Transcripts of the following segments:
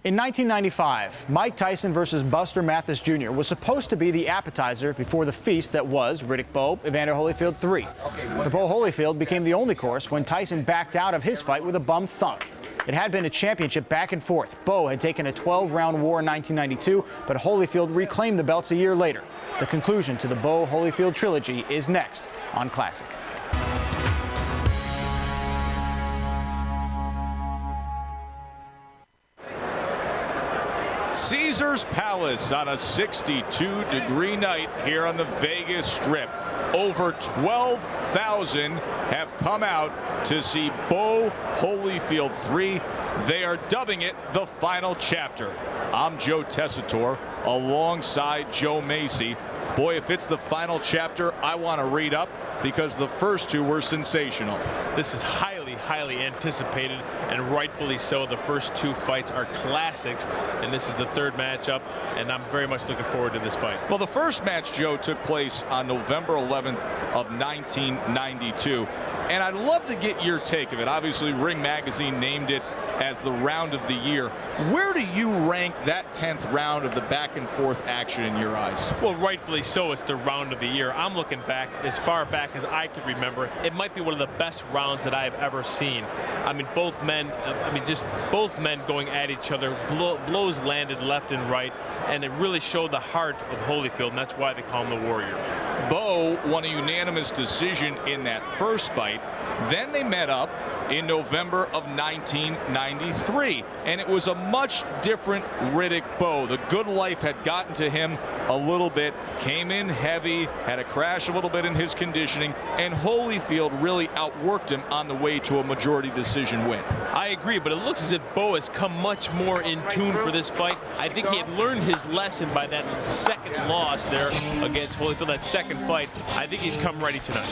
In 1995, Mike Tyson versus Buster Mathis Jr. was supposed to be the appetizer before the feast that was Riddick Bowe, Evander Holyfield 3. The Bowe Holyfield became the only course when Tyson backed out of his fight with a bum thumb. It had been a championship back and forth. Bowe had taken a 12-round war in 1992, but Holyfield reclaimed the belts a year later. The conclusion to the Bowe-Holyfield trilogy is next on Classic. Caesar's Palace on a 62-degree night here on the Vegas Strip. Over 12,000 have come out to see Bowe Holyfield 3. They are dubbing it the final chapter. I'm Joe Tessitore alongside Joe Macy. Boy, if it's the final chapter, I want to read up because the first two were sensational. This is highly anticipated, and rightfully so. The first two fights are classics, and this is the third matchup, and I'm very much looking forward to this fight. Well, the first match, Joe, took place on November 11th of 1992, and I'd love to get your take of it. Obviously, Ring Magazine named it as the round of the year. Where do you rank that 10th round of the back-and-forth action in your eyes? Well, rightfully so. It's the round of the year. I'm looking back as far back as I could remember. It might be one of the best rounds that I have ever seen. I mean, both men going at each other. Blows landed left and right, and it really showed the heart of Holyfield, and that's why they call him the Warrior. Bowe won a unanimous decision in that first fight. Then they met up in November of 1993, and it was a much different Riddick Bowe. The good life had gotten to him a little bit, came in heavy, had a crash a little bit in his conditioning, and Holyfield really outworked him on the way to a majority decision win. I agree, but it looks as if Bowe has come much more in tune for this fight. I think he had learned his lesson by that second loss there against Holyfield, that second fight. I think he's come ready tonight.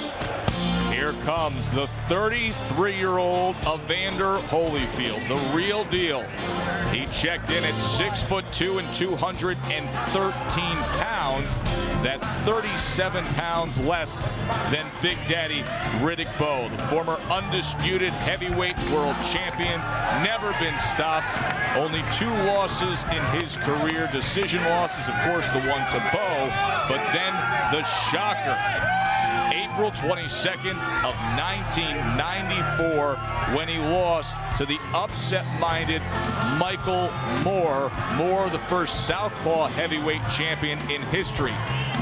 Here comes the 33-year-old Evander Holyfield, the real deal. He checked in at 6'2" and 213 pounds. That's 37 pounds less than Big Daddy Riddick Bowe, the former undisputed heavyweight world champion, never been stopped. Only 2 losses in his career, decision losses, of course, the one to Bowe, but then the shocker. April 22nd of 1994 when he lost to the upset-minded Michael Moore. Moore, the first southpaw heavyweight champion in history.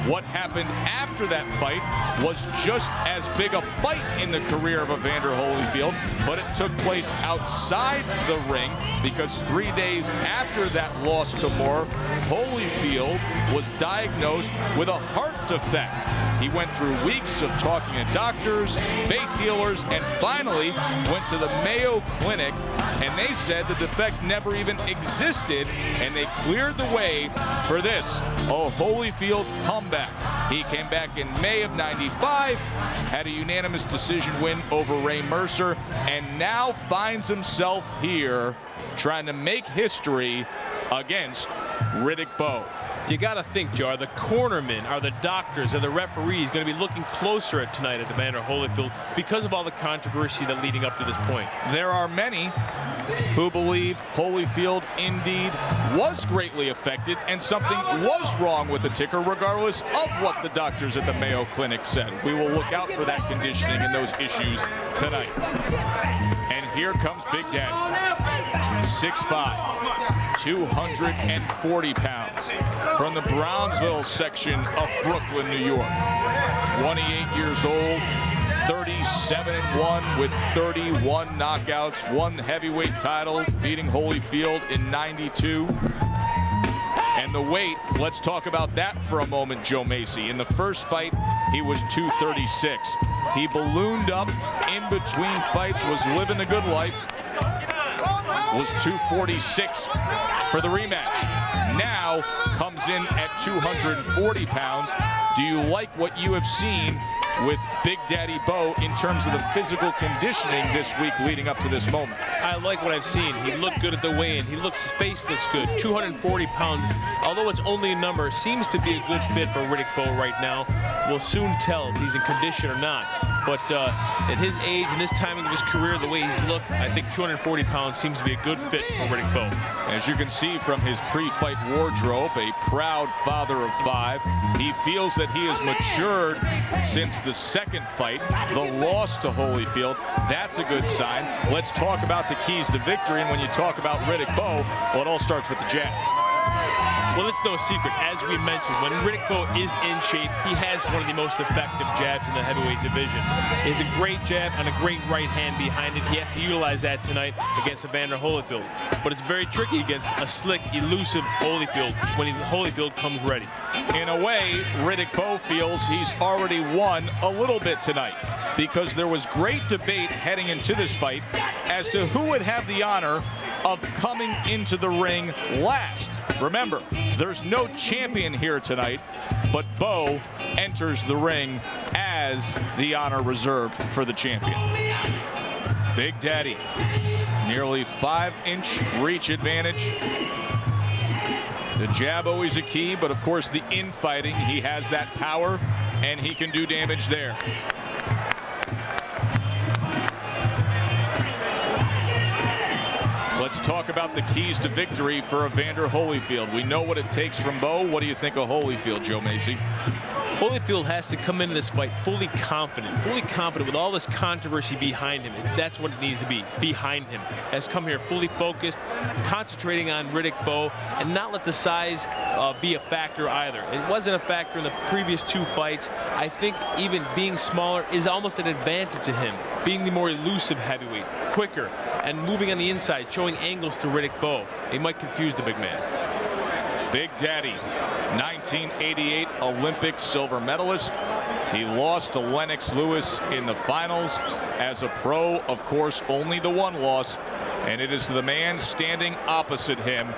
What happened after that fight was just as big a fight in the career of Evander Holyfield, but it took place outside the ring because 3 days after that loss to Moore, Holyfield was diagnosed with a heart defect. He went through weeks of talking to doctors, faith healers, and finally went to the Mayo Clinic, and they said the defect never even existed, and they cleared the way for this, a Holyfield comeback. He came back in May of '95, had a unanimous decision win over Ray Mercer, and now finds himself here trying to make history against Riddick Bowe. You got to think, Joe, are the cornermen, are the doctors, are the referees going to be looking closer at tonight at Evander Holyfield because of all the controversy that leading up to this point? There are many who believe Holyfield indeed was greatly affected and something was wrong with the ticker regardless of what the doctors at the Mayo Clinic said. We will look out for that conditioning and those issues tonight. And here comes Big Daddy, 6'5", 240 pounds, from the Brownsville section of Brooklyn, New York. 28 years old, 37-1 with 31 knockouts, won the heavyweight title, beating Holyfield in '92. And the weight, let's talk about that for a moment, Joe Macy. In the first fight, he was 236. He ballooned up in between fights, was living the good life, was 246 for the rematch. Now comes in at 240 pounds. Do you like what you have seen with Big Daddy Bowe in terms of the physical conditioning this week leading up to this moment. I like what I've seen. He looked good at the weigh-in. His face looks good. 240 pounds, although it's only a number, seems to be a good fit for Riddick Bowe right now. We'll soon tell if he's in condition or not. But at his age and this timing of his career, the way he's looked, I think 240 pounds seems to be a good fit for Riddick Bowe. As you can see from his pre-fight wardrobe, a proud father of 5. He feels that he has matured since the second fight, the loss to Holyfield. That's a good sign. Let's talk about the keys to victory. And when you talk about Riddick Bowe, well, it all starts with the jab. Well, it's no secret, as we mentioned, when Riddick Bowe is in shape, he has one of the most effective jabs in the heavyweight division. He has a great jab and a great right hand behind it. He has to utilize that tonight against Evander Holyfield. But it's very tricky against a slick, elusive Holyfield when Holyfield comes ready. In a way, Riddick Bowe feels he's already won a little bit tonight, because there was great debate heading into this fight as to who would have the honor of coming into the ring last. Remember, there's no champion here tonight, but Bowe enters the ring as the honor reserved for the champion. Big Daddy, nearly 5-inch reach advantage. The jab always a key, but of course the infighting, he has that power and he can do damage there. Let's talk about the keys to victory for Evander Holyfield. We know what it takes from Bowe. What do you think of Holyfield, Joe Macy? Holyfield has to come into this fight fully confident with all this controversy behind him. And that's what it needs to be, behind him. Has come here fully focused, concentrating on Riddick Bowe, and not let the size be a factor either. It wasn't a factor in the previous 2 fights. I think even being smaller is almost an advantage to him, being the more elusive heavyweight, quicker, and moving on the inside, showing angles to Riddick Bowe. He might confuse the big man. Big Daddy, 1988 Olympic silver medalist. He lost to Lennox Lewis in the finals. As a pro, of course, only the 1 loss, and it is to the man standing opposite him.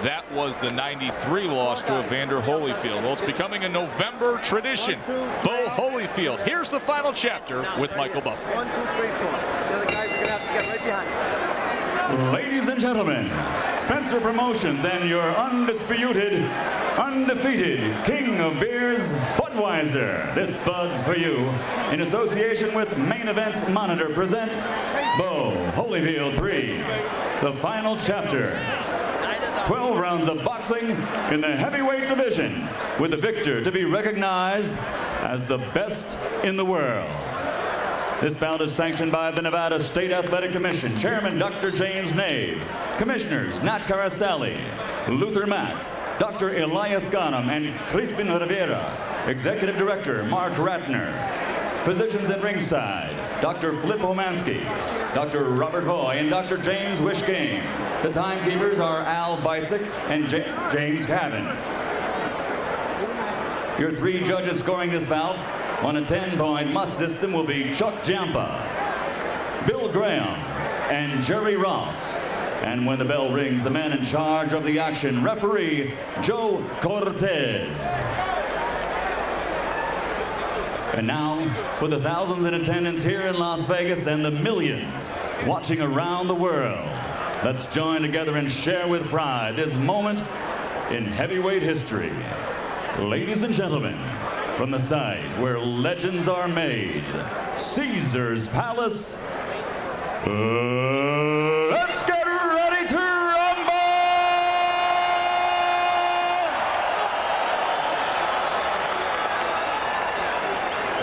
That was the 93 loss to Evander Holyfield. Well, it's becoming a November tradition. Bowe Holyfield. Here's the final chapter with Michael Buffer. 1, 2, 3, 4. The other guys are going to have to get right behind. Ladies and gentlemen, Spencer Promotions and your undisputed, undefeated king of beers, Budweiser. This Bud's for you. In association with Main Events Monitor present Bowe Holyfield 3, the final chapter. 12 rounds of boxing in the heavyweight division, with the victor to be recognized as the best in the world. This bout is sanctioned by the Nevada State Athletic Commission, Chairman Dr. James Nave, Commissioners Nat Carasali, Luther Mack, Dr. Elias Ghanem, and Crispin Rivera, Executive Director Mark Ratner, Physicians at ringside, Dr. Flip Homansky, Dr. Robert Hoy, and Dr. James Wishgame. The timekeepers are Al Bisick and James Cabin. Your 3 judges scoring this bout on a 10-point must system will be Chuck Jampa, Bill Graham, and Jerry Roth. And when the bell rings, the man in charge of the action, referee Joe Cortez. And now, for the thousands in attendance here in Las Vegas and the millions watching around the world, let's join together and share with pride this moment in heavyweight history. Ladies and gentlemen, from the site where legends are made, Caesar's Palace, let's get ready to rumble!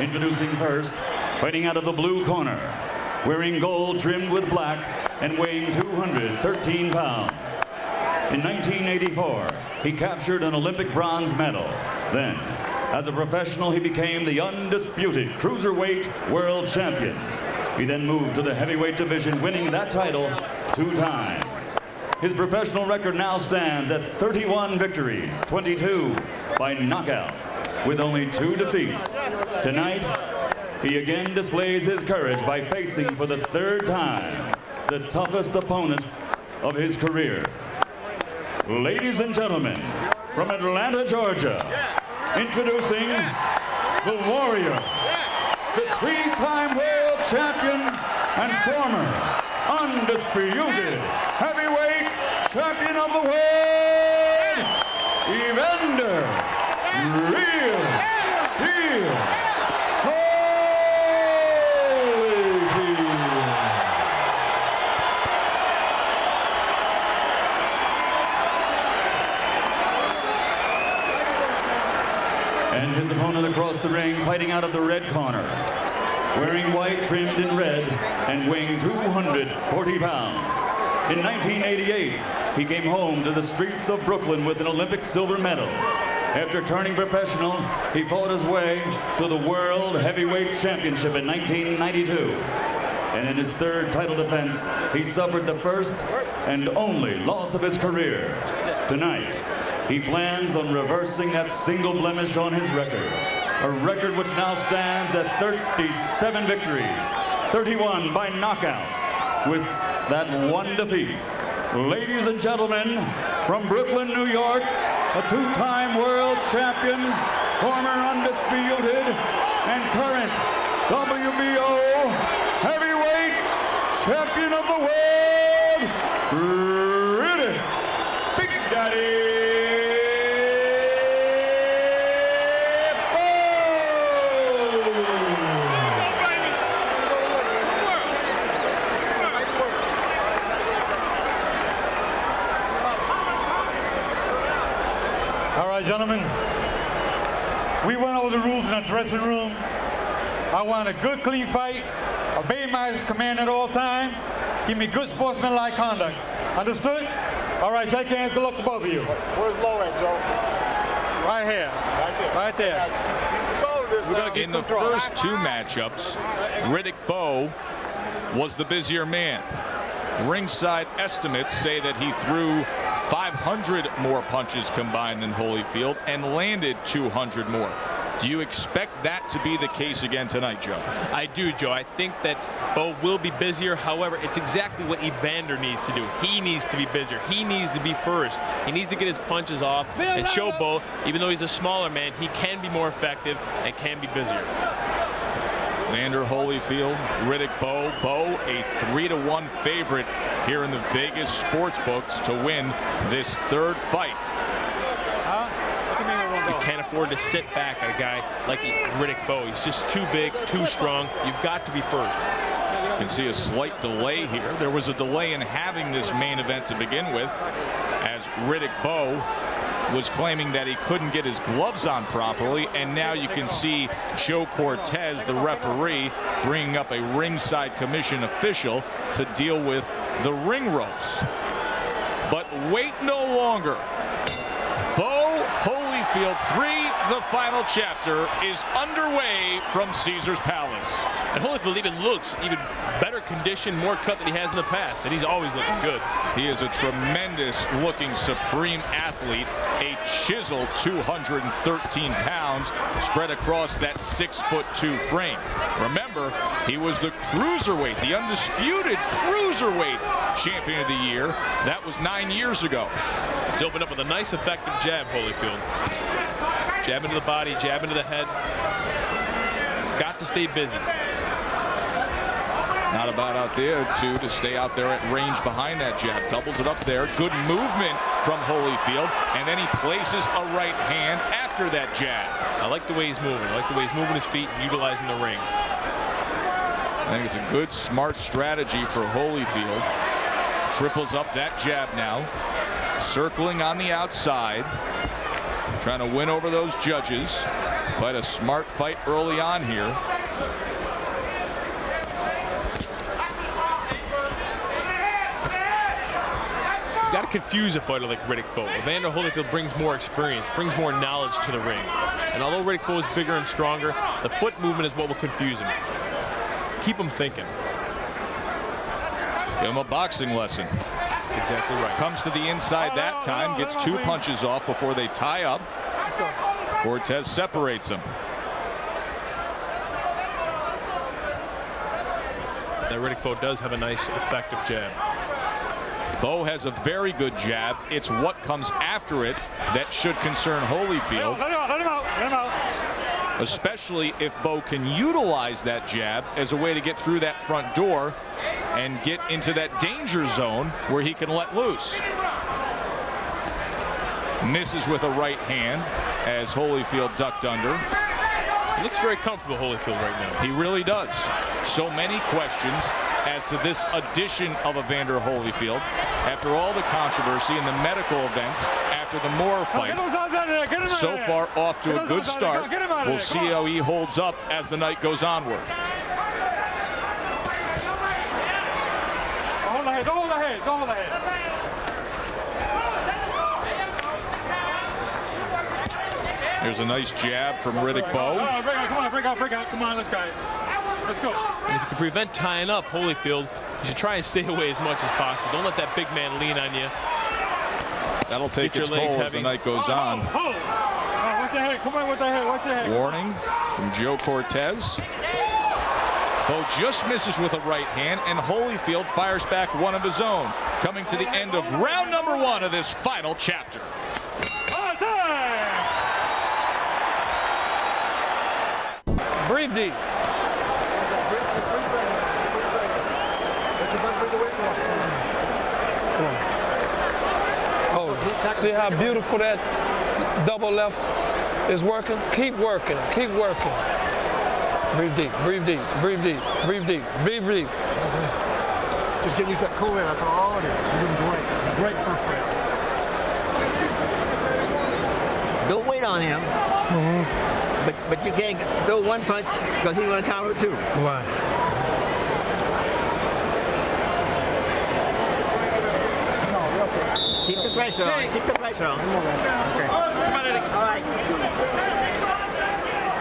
Introducing first, fighting out of the blue corner, wearing gold trimmed with black and weighing 213 pounds. In 1984, he captured an Olympic bronze medal. Then, as a professional, he became the undisputed cruiserweight world champion. He then moved to the heavyweight division, winning that title 2 times. His professional record now stands at 31 victories, 22 by knockout, with only 2 defeats. Tonight, he again displays his courage by facing for the 3rd time the toughest opponent of his career. Ladies and gentlemen, from Atlanta, Georgia, introducing the Warrior, the 3-time world champion and former undisputed heavyweight champion of the world, Evander Real Deal Holyfield. And his opponent across the ring, fighting out of the red corner, wearing white trimmed in red and weighing 240 pounds. In 1988, he came home to the streets of Brooklyn with an Olympic silver medal. After turning professional, he fought his way to the World Heavyweight Championship in 1992. And in his third title defense, he suffered the first and only loss of his career. Tonight, he plans on reversing that single blemish on his record, a record which now stands at 37 victories, 31 by knockout, with that one defeat. Ladies and gentlemen, from Brooklyn, New York, a 2-time world champion, former undisputed and current WBO heavyweight champion of the world, Riddick, Big Daddy. All right, gentlemen, we went over the rules in the dressing room. I want a good, clean fight, obey my command at all time, give me good sportsmanlike conduct. Understood? All right, shake hands, good luck to both of you. Where's low at, Joe? Right here. Right there. Right there. Keep control of this now. In the first 2 matchups, Riddick Bowe was the busier man. Ringside estimates say that he threw 500 more punches combined than Holyfield and landed 200 more. Do you expect that to be the case again tonight, Joe? I do, Joe. I think that Bowe will be busier. However, it's exactly what Evander needs to do. He needs to be busier. He needs to be first. He needs to get his punches off and show Bowe, even though he's a smaller man, he can be more effective and can be busier. Evander Holyfield, Riddick Bowe. Bowe, a 3-1 favorite here in the Vegas sports books to win this third fight. You can't afford to sit back at a guy like Riddick Bowe. He's just too big, too strong. You've got to be first. You can see a slight delay here. There was a delay in having this main event to begin with, as Riddick Bowe was claiming that he couldn't get his gloves on properly, and now you can see Joe Cortez, the referee, bringing up a ringside commission official to deal with the ring ropes. But wait no longer. Bowe Holyfield 3, the final chapter, is underway from Caesar's Palace. And Holyfield even looks even better conditioned, more cut than he has in the past, and he's always looking good. He is a tremendous looking supreme athlete, a chiseled 213 pounds spread across that 6'2" frame. Remember, he was the cruiserweight, the undisputed cruiserweight champion of the year. That was 9 years ago. He's opened up with a nice effective jab, Holyfield. Jab into the body, jab into the head. He's got to stay busy. Not about out there, too, to stay out there at range behind that jab. Doubles it up there. Good movement from Holyfield. And then he places a right hand after that jab. I like the way he's moving. I like the way he's moving his feet and utilizing the ring. I think it's a good, smart strategy for Holyfield. Triples up that jab now. Circling on the outside. Trying to win over those judges. Fight a smart fight early on here. He's got to confuse a fighter like Riddick Bowe. Evander Holyfield brings more experience, brings more knowledge to the ring. And although Riddick Bowe is bigger and stronger, the foot movement is what will confuse him. Keep him thinking. Give him a boxing lesson. That's exactly right. Comes to the inside that time, gets 2 punches off before they tie up. Cortez separates him. That Riddick Bowe does have a nice, effective jab. Bowe has a very good jab. It's what comes after it that should concern Holyfield. Let him out, let him out, let him out. especially if Bowe can utilize that jab as a way to get through that front door and get into that danger zone where he can let loose. Misses with a right hand as Holyfield ducked under. He looks very comfortable, Holyfield, right now. He really does. So many questions as to this addition of Evander Holyfield after all the controversy and the medical events after the Moore fight. So far off to a good start. We'll see how he holds up as the night goes onward. Hold the head, don't hold the head, don't hold the head. There's a nice jab from Riddick Bowe. Break out. Come on, let's go. Let's go. And if you can prevent tying up Holyfield, you should try and stay away as much as possible. Don't let that big man lean on you. That'll take its toll as the night goes on. Watch the head. Come on with the head. Watch the head. Warning from Joe Cortez. Bowe just misses with a right hand, and Holyfield fires back one of his own. Coming to the end of round number 1 of this final chapter. Breathe deep. Oh, see how beautiful that double left is working? Keep working, keep working. Breathe deep, breathe deep, breathe deep, breathe deep, breathe deep. Just getting used to that cool air, that's all it is. You're doing great. Great first round. Don't wait on him. But you can't throw one punch because he's going to counter two. Right. Keep the pressure on. Keep the pressure on. Okay. All right.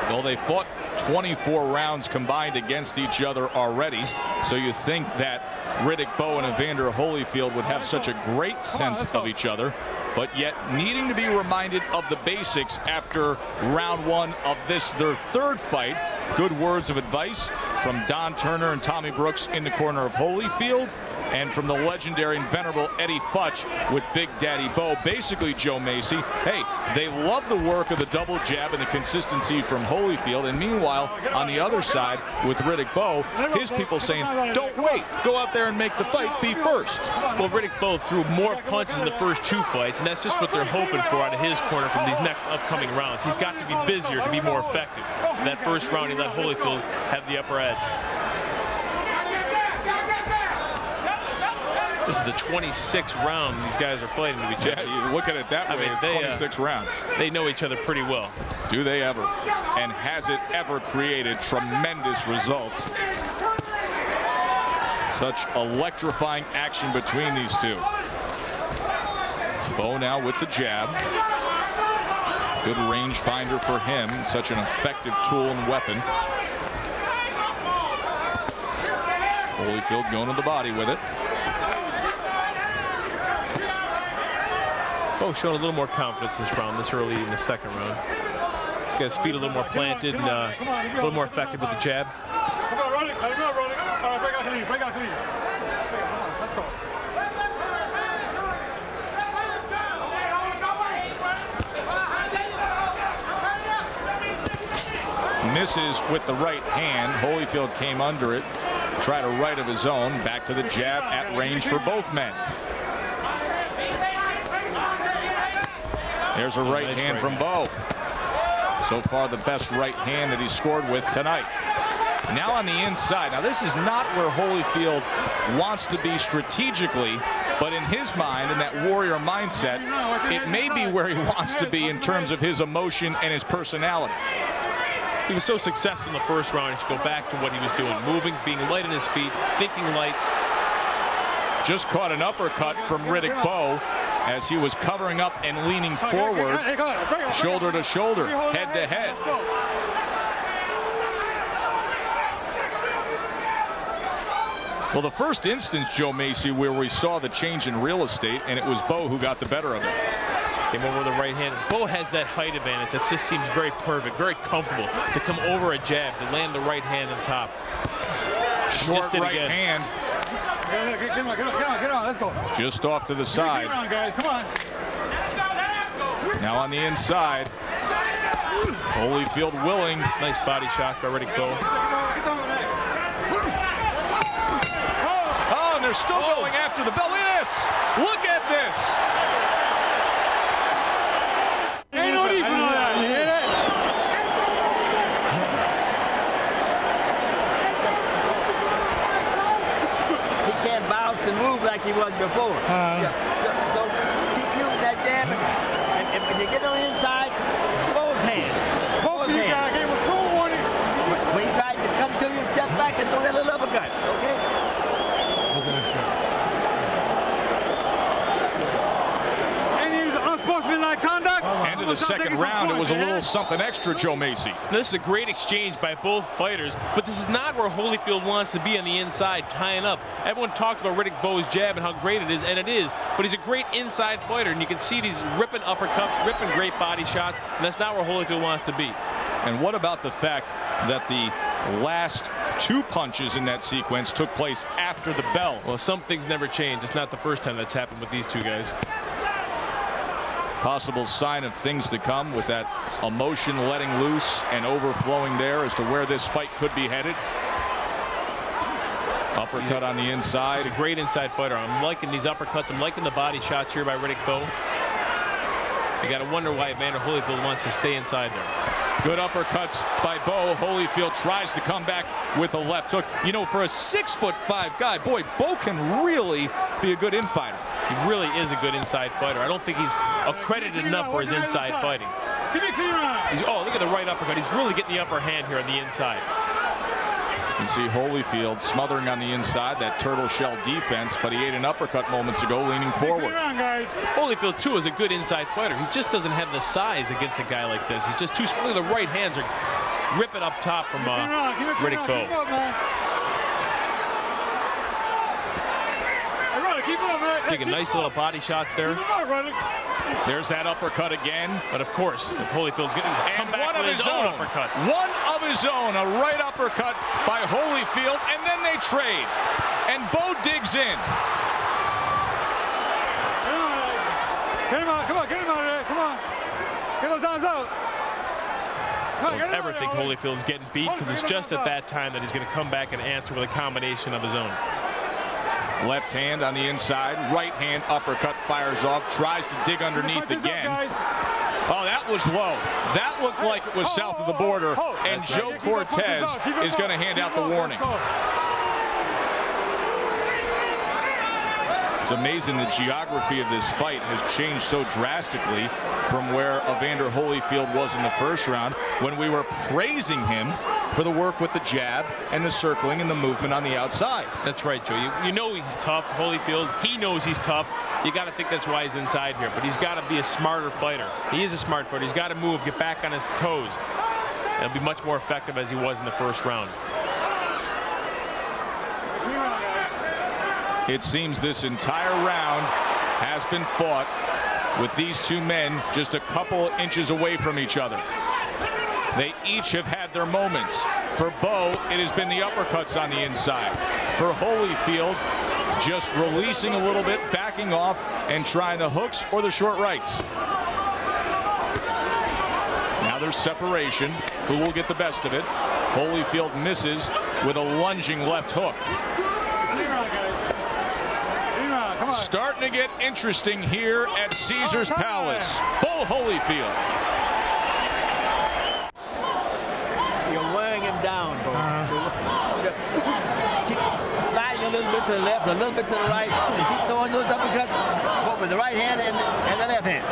Well, they fought 24 rounds combined against each other already, so you think that Riddick Bowe and Evander Holyfield would have such a great sense of each other, but yet needing to be reminded of the basics after round 1 of this, their third fight. Good words of advice from Don Turner and Tommy Brooks in the corner of Holyfield, and from the legendary and venerable Eddie Futch with Big Daddy Bowe. Basically, Joe Macy, hey, they love the work of the double jab and the consistency from Holyfield, and meanwhile, on the other side with Riddick Bowe, his people saying, don't wait, go out there and make the fight, be first. Well, Riddick Bowe threw more punches in the first 2 fights, and that's just what they're hoping for out of his corner from these next upcoming rounds. He's got to be busier to be more effective. That first round, he let Holyfield have the upper edge. This is the 26th round these guys are fighting to each other. Yeah, you look at it that way, it's 26th round. They know each other pretty well. Do they ever? And has it ever created tremendous results? Such electrifying action between these two. Bowe now with the jab. Good range finder for him. Such an effective tool and weapon. Holyfield going to the body with it. Bowe showing a little more confidence this round, this early in the second round. He's got his feet a little more planted and a little more effective with the jab. Come on, run it. Let him go, run it. All right, break out clean, break out clean. Come on, let's go. Misses with the right hand. Holyfield came under it. Tried a right of his own. Back to the jab at range for both men. There's a right hand from Bowe. So far the best right hand that he's scored with tonight. Now on the inside. Now this is not where Holyfield wants to be strategically, but in his mind, in that warrior mindset, it may be where he wants to be in terms of his emotion and his personality. He was so successful in the first round, he should go back to what he was doing. Moving, being light on his feet, thinking light. Just caught an uppercut from Riddick Bowe as he was covering up and leaning forward, shoulder to shoulder, head to head. Well, the first instance, Joe Macy, where we saw the change in real estate, and it was Bowe who got the better of it. Came over with the right hand. Bowe has that height advantage. That just seems very perfect, very comfortable to come over a jab, to land the right hand on top. Short right hand. Get on, let's go. Just off to the side. Come on, guys, come on. Now on the inside. Holyfield willing. Nice body shot by Riddick Bowe. Oh, and they're still going after the bell. Look at this. Look at this. Ain't no need for all that. You hear that? He can't bounce and move like he was before. Yeah. So keep using that jab, and when you get on the inside, both hands. Both of you guys gave us 2 warning. When he tries to come to you, step back and throw that little uppercut. Okay? Any unsportsmanlike conduct? End of the second round, it was a little something extra, Joe Macy. Now, this is a great exchange by both fighters, but this is not where Holyfield wants to be on the inside, tying up. Everyone talks about Riddick Bowe's jab and how great it is, and it is, but he's a great inside fighter, and you can see these ripping uppercuts, ripping great body shots, and that's not where Holyfield wants to be. And what about the fact that the last 2 punches in that sequence took place after the bell? Well, some things never change. It's not the first time that's happened with these two guys. Possible sign of things to come with that emotion letting loose and overflowing there as to where this fight could be headed. Uppercut on the inside. He's a great inside fighter. I'm liking these uppercuts. I'm liking the body shots here by Riddick Bowe. You got to wonder why Evander Holyfield wants to stay inside there. Good uppercuts by Bowe. Holyfield tries to come back with a left hook. You know, for a 6'5" guy, boy, Bowe can really be a good infighter. He really is a good inside fighter. I don't think he's accredited enough for his inside fighting. Oh, look at the right uppercut. He's really getting the upper hand here on the inside. You can see Holyfield smothering on the inside, that turtle shell defense, but he ate an uppercut moments ago, leaning forward. Holyfield, too, is a good inside fighter. He just doesn't have the size against a guy like this. He's just too small. The right hands are ripping up top from Riddick Bowe. Taking nice little body shots there. There's that uppercut again. But of course, if Holyfield's getting come back with his own uppercut. One of his own, a right uppercut by Holyfield, and then they trade. And Bowe digs in. Get him out, come on, get him out of there, come on. Get those arms out. Don't ever think Holyfield's getting beat, because it's just at that time that he's going to come back and answer with a combination of his own. Left hand on the inside, right hand uppercut fires off, tries to dig underneath again. Oh, that was low. That looked like it was south of the border, and Joe Cortez is going to hand out the warning. It's amazing the geography of this fight has changed so drastically from where Evander Holyfield was in the first round, when we were praising him for the work with the jab and the circling and the movement on the outside. That's right, Joe. You know he's tough, Holyfield. He knows he's tough. You got to think that's why he's inside here. But he's got to be a smarter fighter. He is a smart fighter. He's got to move, get back on his toes. He'll be much more effective as he was in the first round. It seems this entire round has been fought with these two men just a couple inches away from each other. They each have had their moments. For Bowe, it has been the uppercuts on the inside. For Holyfield, just releasing a little bit, backing off, and trying the hooks or the short rights. Now there's separation. Who will get the best of it? Holyfield misses with a lunging left hook. Starting to get interesting here at Caesar's Palace. Bowe Holyfield. You're wearing him down, Bowe. Keep sliding a little bit to the left, a little bit to the right, and keep throwing those uppercuts, both with the right hand and the left hand.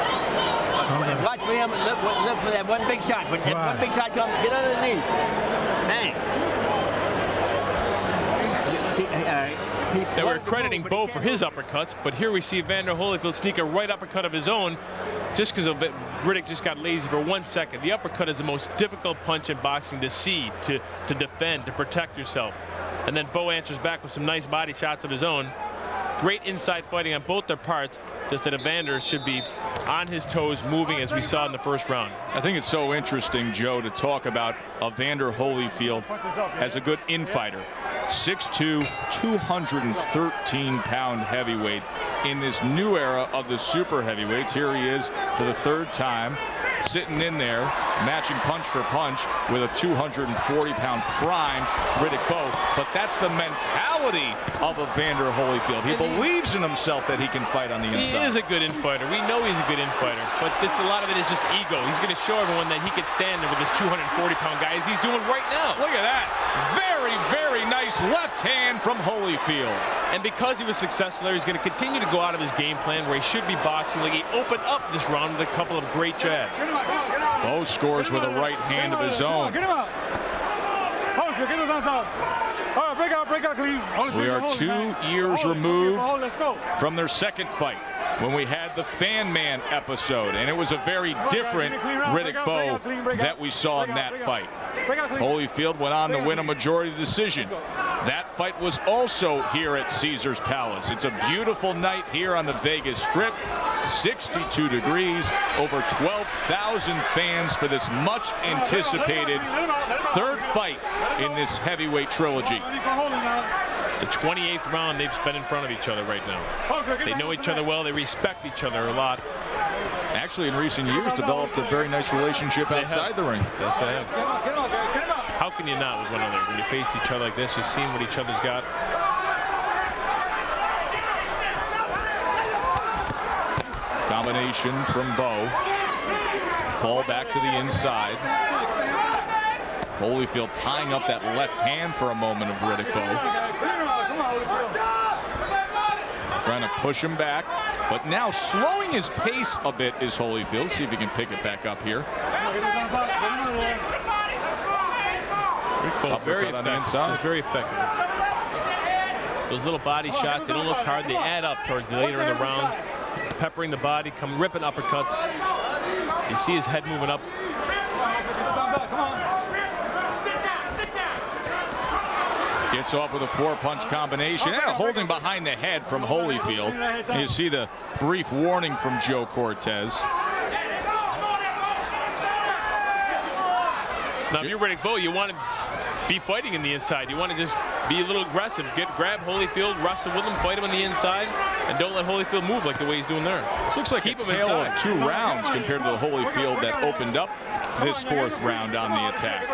And watch for him. Look for that one big shot. When that one big shot comes, get underneath. Bang. They were crediting Bowe for his uppercuts, but here we see Evander Holyfield sneak a right uppercut of his own just because Riddick just got lazy for 1 second. The uppercut is the most difficult punch in boxing to see, to defend, to protect yourself. And then Bowe answers back with some nice body shots of his own. Great inside fighting on both their parts, just that Evander should be on his toes, moving as we saw in the first round. I think it's so interesting, Joe, to talk about Evander Holyfield as a good infighter. 6'2", 213-pound heavyweight in this new era of the super heavyweights. Here he is for the third time sitting in there, matching punch for punch with a 240-pound primed Riddick Bowe. But that's the mentality of Evander Holyfield. He believes in himself that he can fight on the inside. He is a good infighter. We know he's a good infighter, but a lot of it is just ego. He's going to show everyone that he could stand there with this 240-pound guy as he's doing right now. Look at that. Very, very nice left hand from Holyfield. And because he was successful there, he's going to continue to go out of his game plan where he should be boxing. Like, he opened up this round with a couple of great jabs. Bowe scores with a right hand of his own. Get him out. Holyfield, get his hands out. All right, break out clean. We are 2 years removed from their second fight, when we had the Fan Man episode, and it was a very different Riddick Bowe that we saw in that fight. Holyfield went on to win a majority decision. That fight was also here at Caesars Palace. It's a beautiful night here on the Vegas Strip. 62 degrees, over 12,000 fans for this much anticipated third fight in this heavyweight trilogy. The 28th round they've spent in front of each other right now. They know each other well. They respect each other a lot. Actually, in recent years, developed a very nice relationship outside the ring. Yes, they have. How can you not with one another? When you face each other like this, you've seen what each other's got. Combination from Bowe. Fall back to the inside. Holyfield tying up that left hand for a moment of Riddick Bowe. Trying to push him back, but now slowing his pace a bit is Holyfield. See if he can pick it back up here. Very on the inside. It's very effective. Those little body shots, they don't look hard. They add up towards later in the rounds. He's peppering the body, ripping uppercuts. You see his head moving up. Gets off with a four-punch combination and a holding behind the head from Holyfield. You see the brief warning from Joe Cortez. Now, if you're Riddick Bowe, you want to be fighting in the inside. You want to just be a little aggressive. Grab Holyfield, wrestle with him, fight him on the inside, and don't let Holyfield move like the way he's doing there. This looks like a tale of 2 rounds compared to the Holyfield that opened up this 4th round on the attack.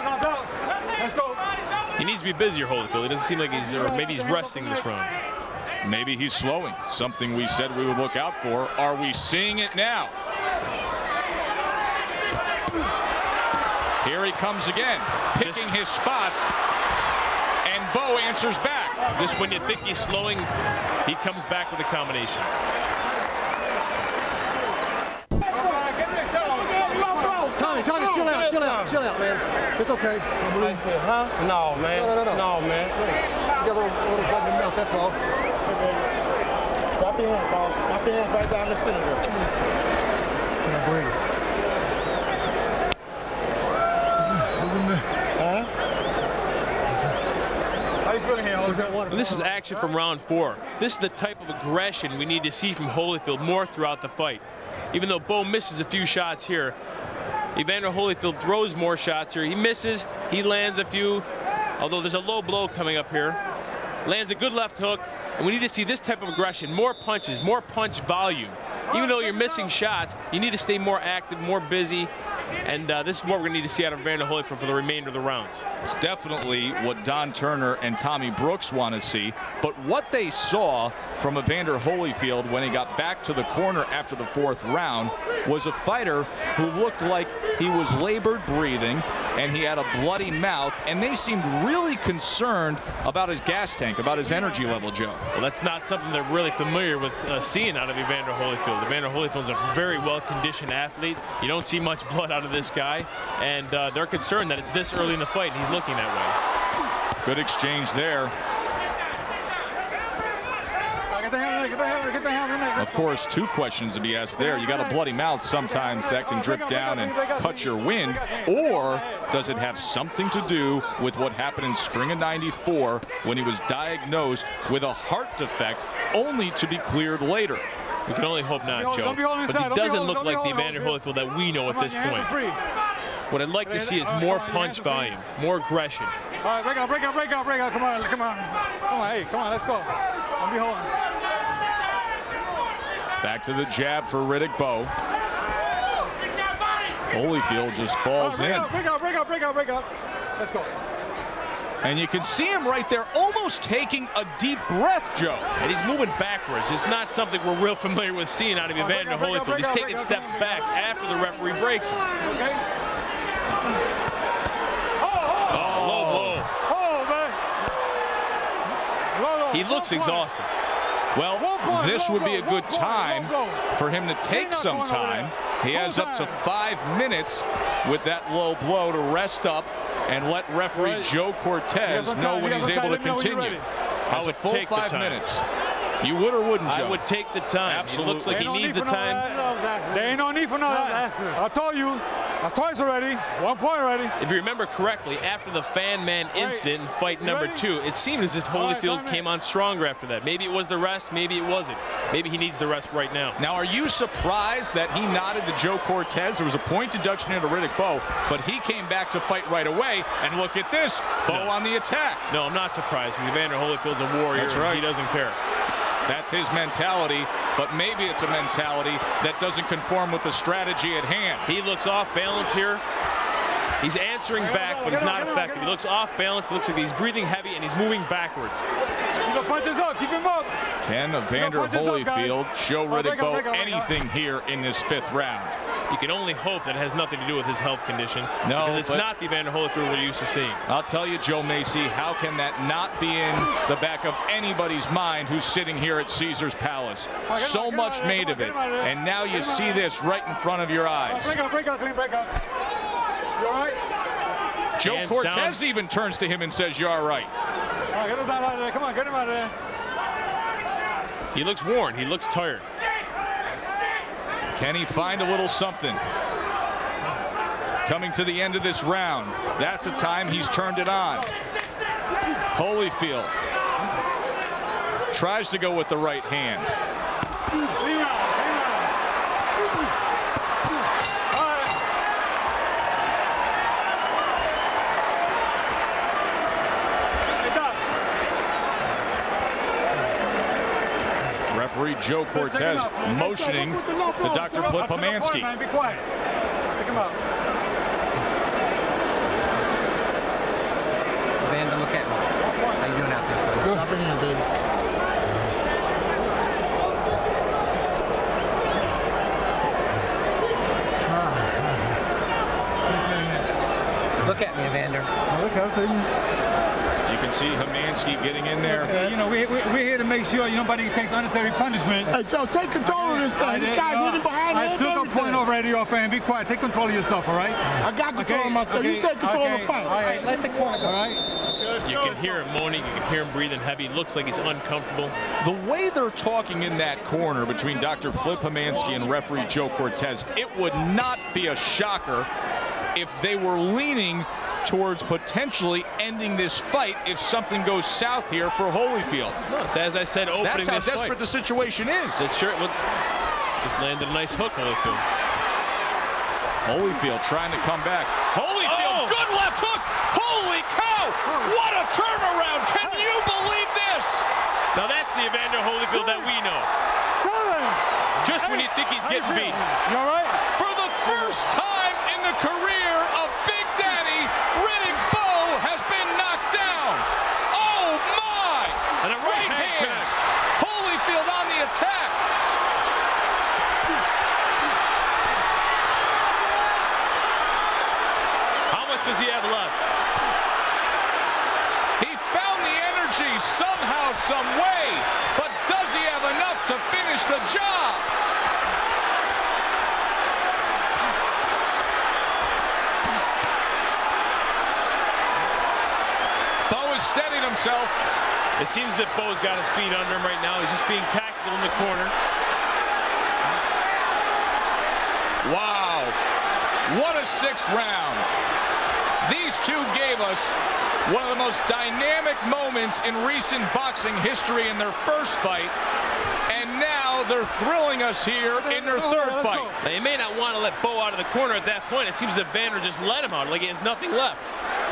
He needs to be busier, Holyfield. It doesn't seem like or maybe he's resting this round. Maybe he's slowing, something we said we would look out for. Are we seeing it now? Here he comes again, picking his spots, and Bowe answers back. Just when you think he's slowing, he comes back with a combination. Tommy, chill out, man. It's okay. Huh? No, man. No, man. You got a little blood in your mouth, that's all. Stop your hands, Paul. Stop your hands right down the center there. Now breathe. This is action from round 4. This is the type of aggression we need to see from Holyfield more throughout the fight. Even though Bowe misses a few shots here, Evander Holyfield throws more shots here. He misses, he lands a few, although there's a low blow coming up here. Lands a good left hook, and we need to see this type of aggression, more punches, more punch volume. Even though you're missing shots, you need to stay more active, more busy, and this is what we're going to need to see out of Evander Holyfield for the remainder of the rounds. It's definitely what Don Turner and Tommy Brooks want to see, but what they saw from Evander Holyfield when he got back to the corner after the 4th round was a fighter who looked like he was labored breathing and he had a bloody mouth, and they seemed really concerned about his gas tank, about his energy level, Joe. Well, that's not something they're really familiar with seeing out of Evander Holyfield. Evander Holyfield's a very well-conditioned athlete. You don't see much blood out of this guy, and they're concerned that it's this early in the fight, and he's looking that way. Good exchange there. Of course, 2 questions to be asked there. You got a bloody mouth, sometimes that can drip down and cut your wind, or does it have something to do with what happened in spring of '94 when he was diagnosed with a heart defect only to be cleared later? We can only hope not, Joe. But he doesn't look like the Evander Holyfield that we know at this point. What I'd like to see is more punch volume, more aggression. All right, break out. Come on. Come on, let's go. Don't be holding. Back to the jab for Riddick Bowe. Holyfield just falls in. Break up. Let's go. And you can see him right there almost taking a deep breath, Joe. And he's moving backwards. It's not something we're real familiar with seeing out of Evander Holyfield. He's taking steps back after the referee breaks him. Okay. Low blow. Oh, man. He looks exhausted. Well, this would be a good time for him to take some time. He has up to 5 minutes with that low blow to rest up and let referee Joe Cortez know when he's able to continue. That's a full 5 minutes. You would or wouldn't, Joe? I would take the time. Absolutely. It looks like he needs the time. There ain't no need for none of that. I told you. Twice already. 1 point already. If you remember correctly, after the fan man incident in fight number 2, it seemed as if Holyfield came on stronger after that. Maybe it was the rest, maybe it wasn't. Maybe he needs the rest right now. Now, are you surprised that he nodded to Joe Cortez? There was a point deduction into Riddick Bowe, but he came back to fight right away. And look at this, Bowe on the attack. No, I'm not surprised. Evander Holyfield's a warrior. That's right. He doesn't care. That's his mentality, but maybe it's a mentality that doesn't conform with the strategy at hand. He looks off balance here. He's answering back, but he's not effective. He looks off balance. It looks like he's breathing heavy, and he's moving backwards. You got punches up. Keep him up. Can Evander Holyfield show Riddick Bowe anything here in this 5th round? You can only hope that it has nothing to do with his health condition. No, because it's not the Evander Holyfield we're used to seeing. I'll tell you, Joe Macy, how can that not be in the back of anybody's mind who's sitting here at Caesar's Palace? So much made of it, and now you see this right in front of your eyes. Break up. You all right? Joe Hands Cortez down. even turns to him and says, "You're all right." All right, get him out of there. Come on, get him out of there. He looks worn. He looks tired. Can he find a little something? Coming to the end of this round, that's the time he's turned it on. Holyfield tries to go with the right hand. Referee Joe Cortez motioning to Dr. Flip Pomansky. Be quiet. Pick him up. Evander, look at me. How you doing out there, son? Good. Up in here, baby. Look at me, Evander. You can see Pomansky getting in there. You know, we're here to make sure nobody takes unnecessary punishment. Hey, Joe, take control of this thing. This guy's hitting behind I took a point already off, and be quiet. Take control of yourself, all right? I got control of myself. You take control of the fight. All right, Let the corner go. all right. You can hear him moaning. You can hear him breathing heavy. It looks like he's uncomfortable. The way they're talking in that corner between Dr. Flip Pomansky and referee Joe Cortez, it would not be a shocker if they were leaning towards potentially ending this fight if something goes south here for Holyfield. So as I said, opening That's how this desperate fight. the situation is. That sure just landed a nice hook, Holyfield. Holyfield trying to come back. Holyfield, good left hook. Holy cow! What a turnaround! Can you believe this? Now that's the Evander Holyfield that we know. Just when you think he's getting beat. You all right? For the first time in the career of Big Daddy, Riddick Bowe has been knocked down. Oh my! And a right hand hands. Holyfield on the attack. How much does he have left? He found the energy somehow, some way, but does he have enough to finish the job? Bowe has steadied himself. It seems that Bowe's got his feet under him right now. He's just being tactical in the corner. Wow, what a 6th round. These two gave us one of the most dynamic moments in recent boxing history in their first fight, and now they're thrilling us here in their 3rd fight. Now, you may not want to let Bowe out of the corner at that point. It seems that Evander just let him out, like he has nothing left.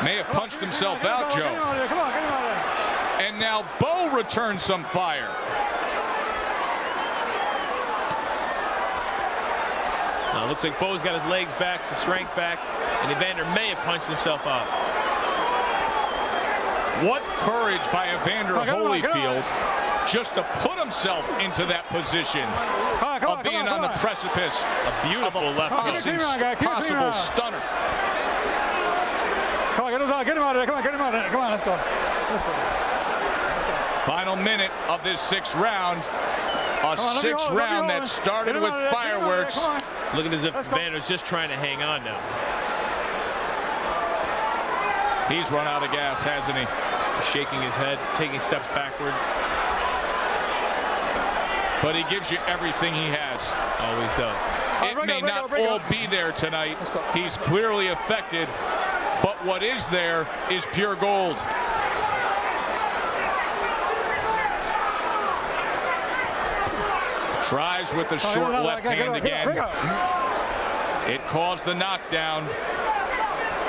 May have punched himself out, Joe. Come on, get him out of there. And now Bowe returns some fire. Looks like Bowe's got his legs back, his strength back, and Evander may have punched himself out. What courage by Evander Holyfield just to put himself into that position of being on the precipice A beautiful of a left hook. possible stunner. Come on, get him out of there. Come on, get him out of there. Come on, let's go. Let's go. Final minute of this 6th round. A 6th round that started with fireworks. It's looking as if Evander's just trying to hang on now. He's run out of gas, hasn't he? Shaking his head, taking steps backwards. But he gives you everything he has. Always does. It may not all be there tonight. He's clearly affected. But what is there is pure gold. Tries with the short left hand again. It caused the knockdown.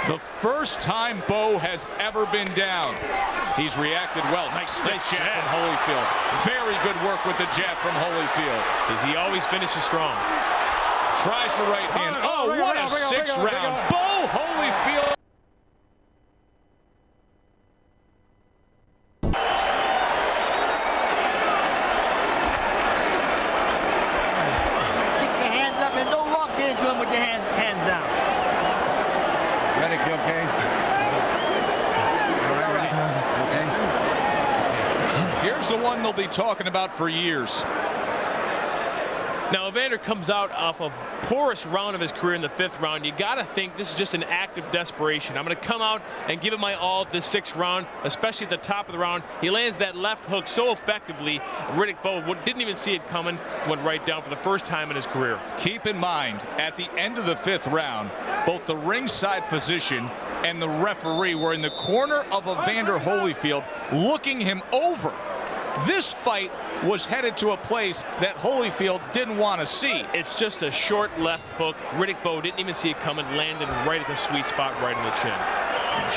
The first time Bowe has ever been down. He's reacted well. Nice jab from Holyfield. Very good work with the jab from Holyfield. Because he always finishes strong. Tries the right hand. Oh, what a 6th round. Bowe Holyfield. Keep your hands up and don't walk into him with your hands down. Riddick, you okay? All right. Okay. Here's the one they'll be talking about for years. Now, Evander comes out off of poorest round of his career in the 5th round. You got to think this is just an act of desperation. I'm going to come out and give it my all this 6th round, especially at the top of the round. He lands that left hook so effectively. Riddick Bowe didn't even see it coming, went right down for the first time in his career. Keep in mind, at the end of the 5th round, both the ringside physician and the referee were in the corner of Evander Holyfield, looking him over. This fight was headed to a place that Holyfield didn't want to see. It's just a short left hook. Riddick Bowe didn't even see it coming, landed right at the sweet spot, right in the chin.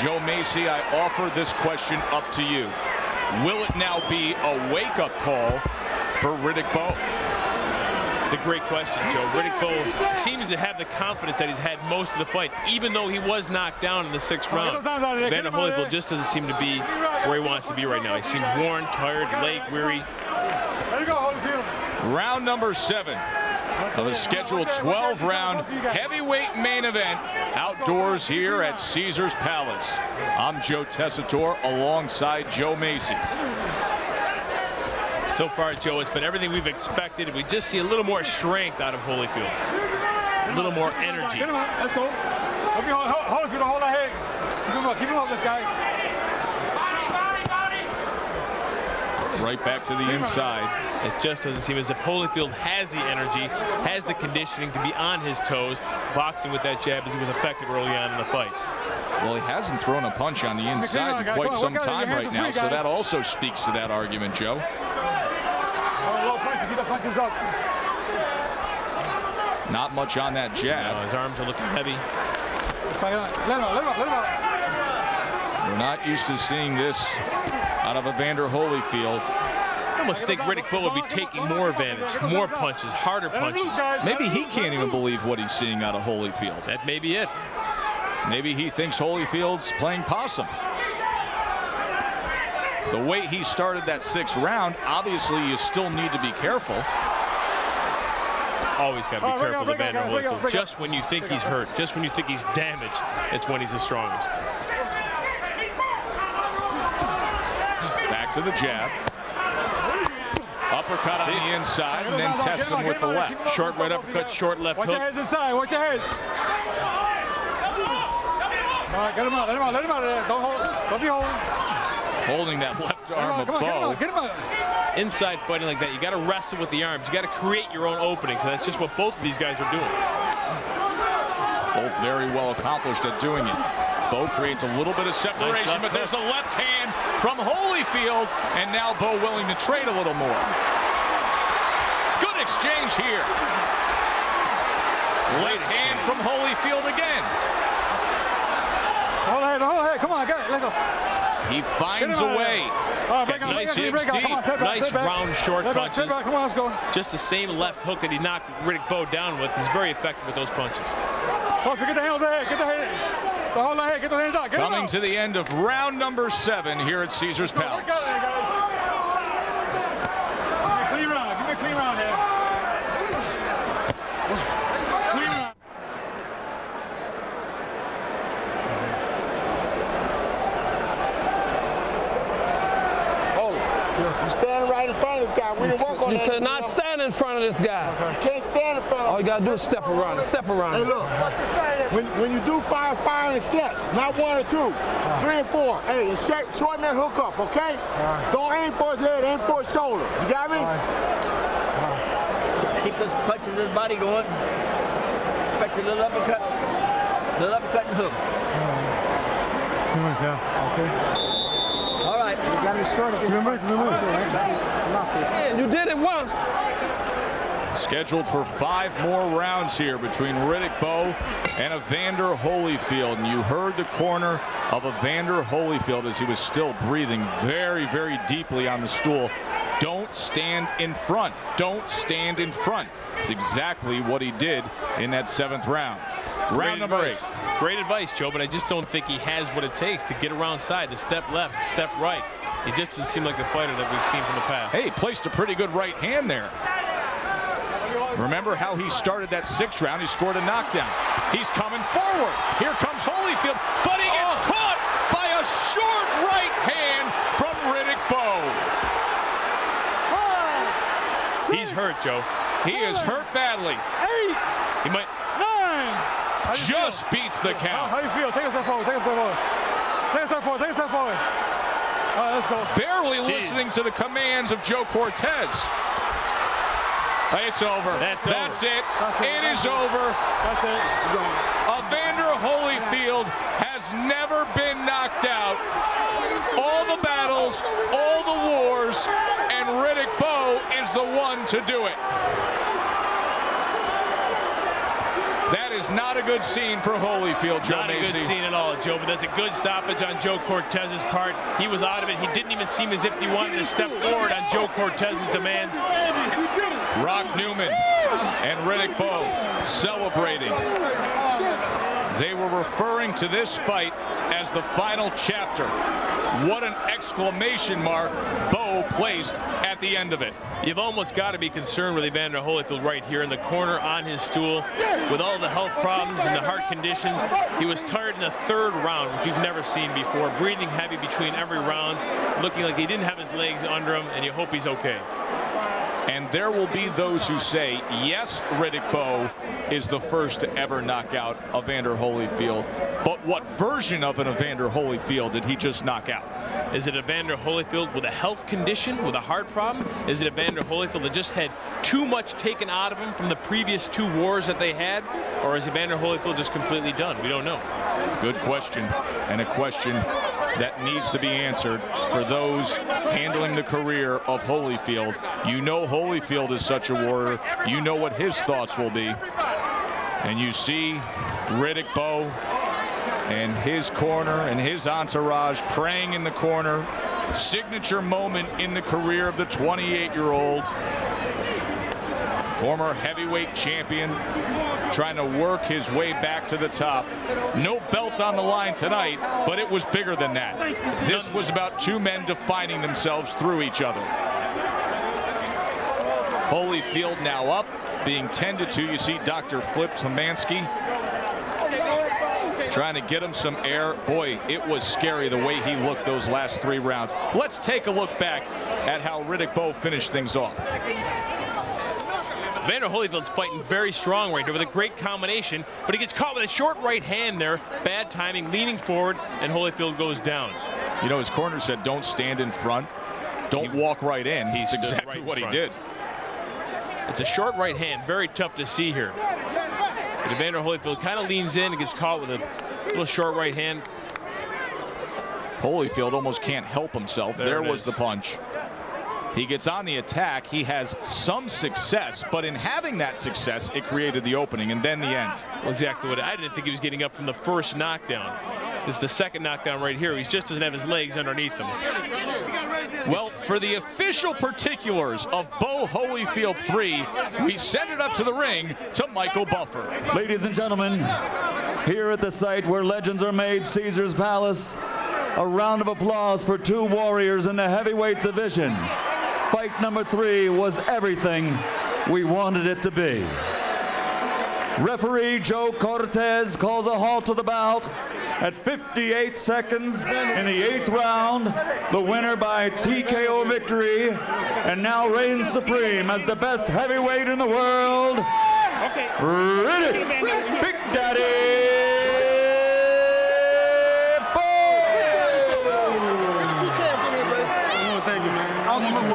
Joe Macy, I offer this question up to you. Will it now be a wake-up call for Riddick Bowe? It's a great question, Joe. Riddick Bowe seems to have the confidence that he's had most of the fight, even though he was knocked down in the 6th round. Evander Holyfield just doesn't seem to be where he wants to be right now. He seems worn, tired, leg weary. There you go, Holyfield. Round number 7 of the scheduled 12-round heavyweight main event outdoors here at Caesars Palace. I'm Joe Tessitore alongside Joe Macy. So far, Joe, it's been everything we've expected. We just see a little more strength out of Holyfield. A little more energy. Get him up. Let's go. Holyfield, hold that head. Keep him up, this guy. Right back to the inside. It just doesn't seem as if Holyfield has the energy, has the conditioning to be on his toes, boxing with that jab as he was effective early on in the fight. Well, he hasn't thrown a punch on the inside in quite some time right now, so that also speaks to that argument, Joe. Keep the punches up. Not much on that jab. His arms are looking heavy. Let him up. We're not used to seeing this out of Evander Holyfield. I almost think Riddick Bowe would be taking more advantage, more punches, harder punches. Maybe he can't even believe what he's seeing out of Holyfield. That may be it. Maybe he thinks Holyfield's playing possum. The way he started that 6th round, obviously you still need to be careful. Always got to be careful with Evander Holyfield. Just when you think he's hurt, just when you think he's damaged, it's when he's the strongest. Back to the jab. Uppercut on the inside, and then tests him with the left. Short right uppercut, short left hook. Watch your heads inside. Watch your heads. All right, get him out. Let him out of there. Don't be holding. Holding that left arm of Bowe. Get him out. Inside fighting like that, you got to wrestle with the arms. You got to create your own openings, and that's just what both of these guys are doing. Both very well accomplished at doing it. Bowe creates a little bit of separation, but there's a left hand from Holyfield, and now Bowe willing to trade a little more. Good exchange here. Left hand from Holyfield again. Hold on, come on, get it, let go. He finds a way. Nice round short punches. Come on, let's go. Just the same left hook that he knocked Riddick Bowe down with. He's very effective with those punches. Get the hand on the head. Get the head. Hold the head. Get the hands out. Coming to the end of round number 7 here at Caesars Palace. Give me a clean round. Give me a clean round here. Clean round. You stand right in front of this guy. We didn't work on You that. cannot stand in front of this guy. You can't stand in front of him. All you gotta do is step around him. Step around Hey, him. look. When you do fire in sets, not 1 or 2, 3 and 4. Hey, and shorten that hook up, okay? Don't aim for his head, aim for his shoulder. You got me? Keep those punches in his body going. Expect a little uppercut and hook. Okay. All right. You got it started. Remember. You did it once. Scheduled for 5 more rounds here between Riddick Bowe and Evander Holyfield. And you heard the corner of Evander Holyfield as he was still breathing very, very deeply on the stool. Don't stand in front. Don't stand in front. It's exactly what he did in that 7th round. Round number 8. Great advice, Joe, but I just don't think he has what it takes to get around side, to step left, step right. He just doesn't seem like the fighter that we've seen from the past. Hey, he placed a pretty good right hand there. Remember how he started that 6th round? He scored a knockdown. He's coming forward. Here comes Holyfield, but he gets caught by a short right hand from Riddick Bowe. He's hurt, Joe. He is hurt badly. 8. He might. 9. Just beats the count. How you feel? Take a step forward. Take a step forward. Take a step forward. Take a step forward. All right, let's go. Barely listening to the commands of Joe Cortez. It's over. That's it. It is over. That's it. Evander Holyfield has never been knocked out. All the battles, all the wars, and Riddick Bowe is the one to do it. That is not a good scene for Holyfield, Joe Macy. Not a good scene at all, Joe, but that's a good stoppage on Joe Cortez's part. He was out of it. He didn't even seem as if he wanted to step forward on Joe Cortez's demands. Rock Newman and Riddick Bowe celebrating. They were referring to this fight as the final chapter. What an exclamation mark Bowe placed at the end of it. You've almost got to be concerned with Evander Holyfield right here in the corner on his stool. With all the health problems and the heart conditions, he was tired in the 3rd round, which you've never seen before, breathing heavy between every round, looking like he didn't have his legs under him, and you hope he's okay. And there will be those who say, yes, Riddick Bowe is the first to ever knock out Evander Holyfield. But what version of an Evander Holyfield did he just knock out? Is it Evander Holyfield with a health condition, with a heart problem? Is it Evander Holyfield that just had too much taken out of him from the previous 2 wars that they had? Or is Evander Holyfield just completely done? We don't know. Good question, and a question that needs to be answered for those handling the career of Holyfield. You know Holyfield is such a warrior. You know what his thoughts will be. And you see Riddick Bowe and his corner and his entourage praying in the corner. Signature moment in the career of the 28-year-old. Former heavyweight champion, trying to work his way back to the top. No belt on the line tonight, but it was bigger than that. This was about 2 men defining themselves through each other. Holyfield now up, being tended to. You see Dr. Flip Tomansky trying to get him some air. Boy, it was scary the way he looked those last 3 rounds. Let's take a look back at how Riddick Bowe finished things off. Evander Holyfield's fighting very strong right there with a great combination, but he gets caught with a short right hand there. Bad timing, leaning forward, and Holyfield goes down. You know, his corner said, don't stand in front. Don't walk right in. He's exactly what he did. It's a short right hand, very tough to see here. But Evander Holyfield kind of leans in and gets caught with a little short right hand. Holyfield almost can't help himself. There was the punch. He gets on the attack. He has some success, but in having that success, it created the opening and then the end. Well, exactly what I didn't think he was getting up from the first knockdown. This is the second knockdown right here. He just doesn't have his legs underneath him. Well, for the official particulars of Bowe Holyfield 3, we send it up to the ring to Michael Buffer. Ladies and gentlemen, here at the site where legends are made, Caesar's Palace, a round of applause for two warriors in the heavyweight division. Fight number 3 was everything we wanted it to be. Referee Joe Cortez calls a halt to the bout at 58 seconds in the 8th round. The winner by TKO victory, and now reigns supreme as the best heavyweight in the world, Riddick, Big Daddy Bowe. Thank you, man.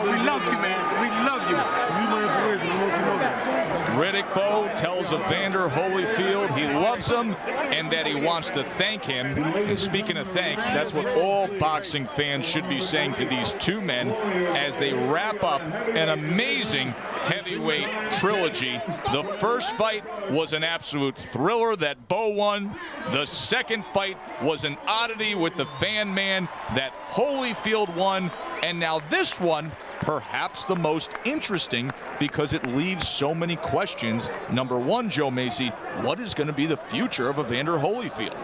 We love you, man. We love you. You my inspiration. I want you to know that. Riddick Bowe tells Evander Holyfield he loves him and that he wants to thank him. And speaking of thanks, that's what all boxing fans should be saying to these two men as they wrap up an amazing heavyweight trilogy. The first fight was an absolute thriller that Bowe won. The second fight was an oddity with the fan man that Holyfield won. And now this one, perhaps the most interesting because it leaves so many questions. Number one, Joe Macy, what is going to be the future of Evander Holyfield?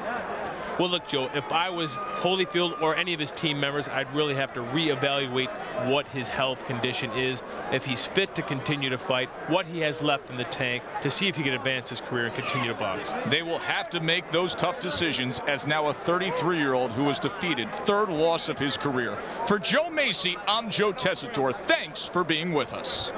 Well, look, Joe, if I was Holyfield or any of his team members, I'd really have to reevaluate what his health condition is, if he's fit to continue to fight, what he has left in the tank, to see if he can advance his career and continue to box. They will have to make those tough decisions as now a 33-year-old who was defeated, third loss of his career. For Joe Macy, I'm Joe Tessitore. Thanks for being with us.